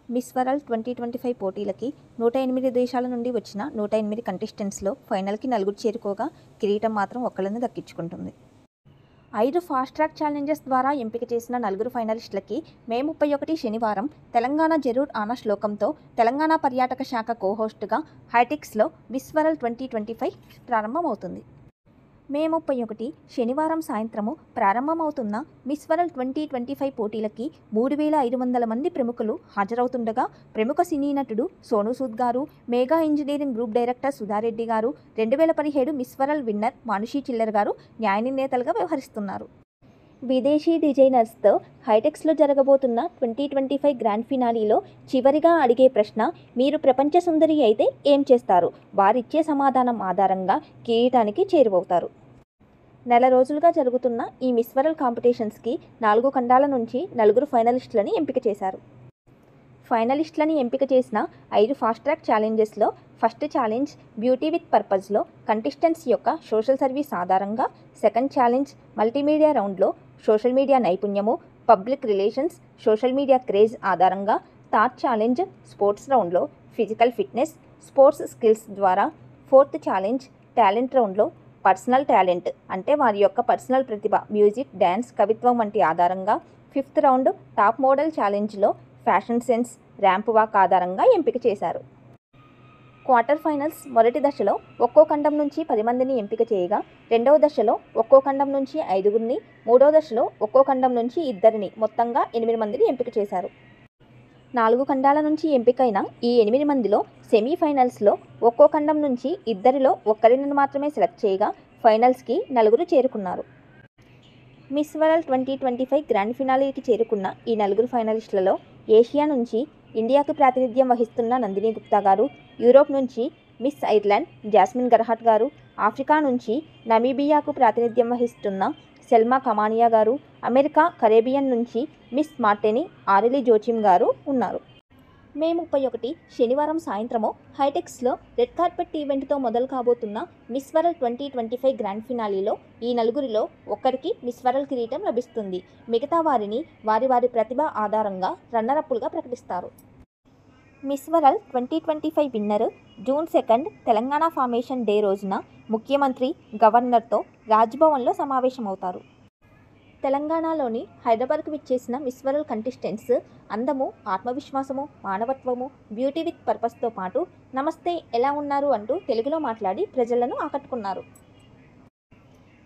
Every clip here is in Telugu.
మిస్ వరల్డ్ 2025 పోటీలకి 108 దేశాల నుండి వచ్చిన 108 కంటెస్టెంట్స్లో ఫైనల్కి నలుగురు చేరుకోగా కిరీటం మాత్రం ఒక్కళ్ళని దక్కించుకుంటుంది. 5 ఫాస్ట్ ట్రాక్ ఛాలెంజెస్ ద్వారా ఎంపిక చేసిన నలుగురు ఫైనలిస్టులకి మే 31 శనివారం తెలంగాణ జరూర్ ఆనా శ్లోకంతో తెలంగాణ పర్యాటక శాఖ కో-హోస్ట్గా హైటెక్స్లో మిస్ వరల్డ్ 2025 ప్రారంభమవుతుంది. మే 31 శనివారం సాయంత్రము ప్రారంభమవుతున్న మిస్ వరల్డ్ 2025 పోటీలకి 3500 మంది ప్రముఖులు హాజరవుతుండగా ప్రముఖ సినీ నటుడు సోనూ సూద్ గారు, Megha engineering group director Sudha Reddy గారు, 2017 మిస్ వరల్డ్ విన్నర్ మానుషి చిల్లర్ గారు న్యాయ నిర్ణేతలుగా వ్యవహరిస్తున్నారు. విదేశీ డిజైనర్స్తో హైటెక్స్లో జరగబోతున్న 2025 గ్రాండ్ ఫినాలీలో చివరిగా అడిగే ప్రశ్న, మీరు ప్రపంచ సుందరి అయితే ఏం చేస్తారు? వారిచ్చే సమాధానం ఆధారంగా కిరీటానికి చేరువవుతారు. నెల రోజులుగా జరుగుతున్న ఈ మిస్ వరల్డ్ కాంపిటీషన్స్కి 4 ఖండాల నుంచి నలుగురు ఫైనలిస్టులని ఎంపిక చేశారు. ఫైనలిస్టులని ఎంపిక చేసిన 5 ఫాస్ట్ ట్రాక్ ఛాలెంజెస్లో ఫస్ట్ ఛాలెంజ్ బ్యూటీ విత్ పర్పస్లో కంటెస్టెంట్స్ యొక్క సోషల్ సర్వీస్ ఆధారంగా, సెకండ్ ఛాలెంజ్ మల్టీమీడియా రౌండ్లో సోషల్ మీడియా నైపుణ్యము, public relations, social media craze ఆధారంగా, థర్డ్ ఛాలెంజ్ స్పోర్ట్స్ రౌండ్లో ఫిజికల్ ఫిట్నెస్, స్పోర్ట్స్ స్కిల్స్ ద్వారా, ఫోర్త్ ఛాలెంజ్ టాలెంట్ రౌండ్లో పర్సనల్ టాలెంట్ అంటే వారి యొక్క పర్సనల్ ప్రతిభ, మ్యూజిక్, డ్యాన్స్, కవిత్వం వంటి ఆధారంగా, ఫిఫ్త్ రౌండ్ టాప్ మోడల్ ఛాలెంజ్లో ఫ్యాషన్ సెన్స్, ర్యాంప్ వాక్ ఆధారంగా ఎంపిక చేశారు. క్వార్టర్ ఫైనల్స్ మొదటి దశలో ఒక్కో ఖండం నుంచి 10 మందిని ఎంపిక చేయగా, రెండవ దశలో ఒక్కో ఖండం నుంచి 5గురిని, మూడవ దశలో ఒక్కో ఖండం నుంచి 2 మొత్తంగా 8 మందిని ఎంపిక చేశారు. 4 ఖండాల నుంచి ఎంపికైన ఈ 8 మందిలో సెమీఫైనల్స్లో ఒక్కో ఖండం నుంచి 2లో ఒక్కరిని మాత్రమే సెలెక్ట్ చేయగా ఫైనల్స్కి 4 చేరుకున్నారు. మిస్ వరల్డ్ 2025 గ్రాండ్ ఫినాలేకి చేరుకున్న ఈ 4 ఫైనలిస్టులలో ఏషియా నుంచి ఇండియాకు ప్రాతినిధ్యం వహిస్తున్న నందిని గుప్తా గారు, యూరోప్ నుంచి మిస్ ఐర్లాండ్ జాస్మిన్ గర్హాట్ గారు, ఆఫ్రికా నుంచి నమీబియాకు ప్రాతినిధ్యం వహిస్తున్న సెల్మా కమానియా గారు, అమెరికా కరేబియన్ నుంచి మిస్ మార్టెని ఆరెలి జోచిమ్ గారు ఉన్నారు. మే 31 శనివారం సాయంత్రము హైటెక్స్లో రెడ్ కార్పెట్ ఈవెంట్తో మొదలు కాబోతున్న మిస్ వరల్డ్ 2025 గ్రాండ్ ఫినాలీలో ఈ నలుగురిలో ఒక్కరికి మిస్ వరల్డ్ కిరీటం లభిస్తుంది. మిగతా వారిని వారి ప్రతిభ ఆధారంగా రన్నరప్పులుగా ప్రకటిస్తారు. Miss World 2025 winner June 2 Telangana formation day రోజున ముఖ్యమంత్రి, గవర్నర్తో రాజ్భవన్లో సమావేశమవుతారు. తెలంగాణలోని హైదరాబాద్కు విచ్చేసిన మిస్ వరల్డ్ కంటెస్టెంట్స్ అందము, ఆత్మవిశ్వాసము, మానవత్వము, బ్యూటీ విత్ పర్పస్తో పాటు నమస్తే ఎలా ఉన్నారు అంటూ తెలుగులో మాట్లాడి ప్రజలను ఆకట్టుకున్నారు.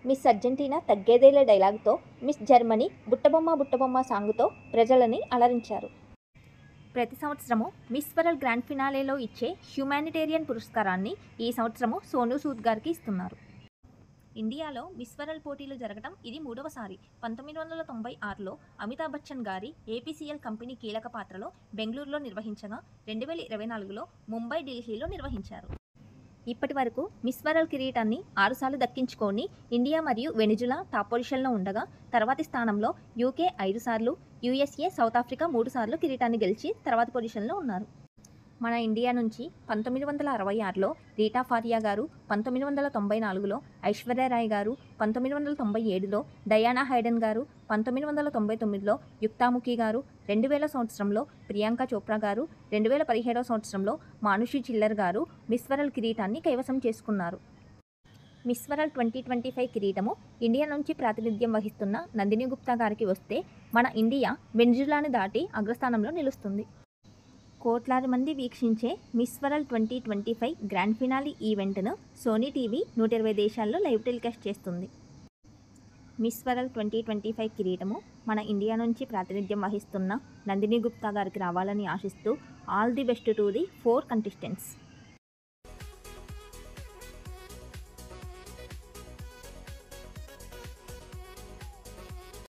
మిస్ అర్జెంటీనా తగ్గేదేలే డైలాగుతో, మిస్ జర్మనీ బుట్టబొమ్మ సాంగుతో ప్రజలని అలరించారు. ప్రతి సంవత్సరము మిస్ వరల్డ్ గ్రాండ్ ఫినాలేలో ఇచ్చే హ్యూమానిటేరియన్ పురస్కారాన్ని ఈ సంవత్సరము సోనూ సూద్ గారికి ఇస్తున్నారు. ఇండియాలో మిస్ వరల్డ్ పోటీలు జరగడం ఇది 3వసారి. 1996లో అమితాబ్ బచ్చన్ గారి ఏపీసీఎల్ కంపెనీ కీలక పాత్రలో బెంగళూరులో నిర్వహించగా, 2024లో ముంబై, ఢిల్లీలో నిర్వహించారు. ఇప్పటి వరకు మిస్ వరల్డ్ కిరీటాన్ని 6 సార్లు దక్కించుకొని ఇండియా మరియు వెనిజులా టాప్ పొజిషన్లో ఉండగా, తర్వాతి స్థానంలో యూకే 5 సార్లు, యూఎస్ఏ, సౌత్ ఆఫ్రికా 3 సార్లు కిరీటాన్ని గెలిచి తర్వాతి పొజిషన్లో ఉన్నారు. మన ఇండియా నుంచి 1966లో రీటా ఫారియా గారు, 1994లో ఐశ్వర్యరాయ్ గారు, 1997లో డయానా హైడెన్ గారు, 1999లో యుక్తాముఖి గారు, 2000 సంవత్సరంలో ప్రియాంక చోప్రా గారు, 2017 సంవత్సరంలో మానుషి చిల్లర్ గారు మిస్ వరల్డ్ కిరీటాన్ని కైవసం చేసుకున్నారు. మిస్ వరల్డ్ 2025 కిరీటము ఇండియా నుంచి ప్రాతినిధ్యం వహిస్తున్న నందిని గుప్తా గారికి వస్తే, మన ఇండియా వెనిజులాని దాటి అగ్రస్థానంలో నిలుస్తుంది. కోట్లాది మంది వీక్షించే మిస్ వరల్డ్ 2025 గ్రాండ్ ఫినాలీ ఈవెంట్ను సోనీ టీవీ 120 దేశాల్లో లైవ్ టెలికాస్ట్ చేస్తుంది. మిస్ వరల్డ్ 2025 కిరీటము మన ఇండియా నుంచి ప్రాతినిధ్యం వహిస్తున్న నందిని గుప్తా గారికి రావాలని ఆశిస్తూ all the best to the 4 contestants.